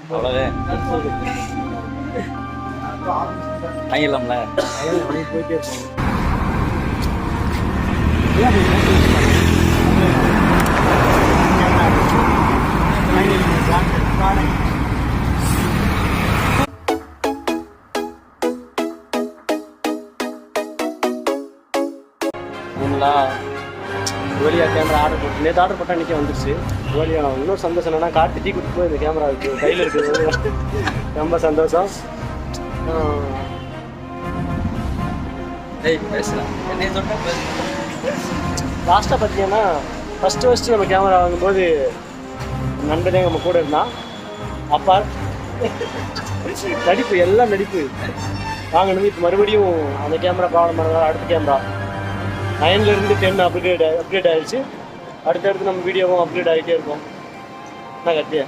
அவ்வளோதான் வாங்கிடலாம்ல. போயிட்டே இருப்போம். ஓலியா கேமரா ஆர்டர் போட்டு நேற்று ஆர்டர் போட்டால் இன்றைக்கி வந்துருச்சு. ஓலியா இன்னொரு சந்தோஷம் என்னன்னா காட்டு டீ கொடுத்து போய் இந்த கேமரா இருக்குது கையில் இருக்குது. ரொம்ப சந்தோஷம். பேசலாம் என்ன சொன்னால் லாஸ்ட்டாக பார்த்தீங்கன்னா ஃபஸ்ட்டு நம்ம கேமரா வாங்கும்போது நண்பனே நம்ம கூட இருந்தான். அப்பா நடிப்பு எல்லாம் நடிப்பு வாங்கினது. இப்போ மறுபடியும் அந்த கேமரா ப்ராப்ளம் பண்ணதால் அடுத்த கேமரா 9லேருந்து 10 அப்கிரேட் ஆகிடுச்சு. அடுத்தடுத்து நம்ம வீடியோவும் அப்கிரேட் ஆகிட்டே இருக்கும். என்ன கட்டியா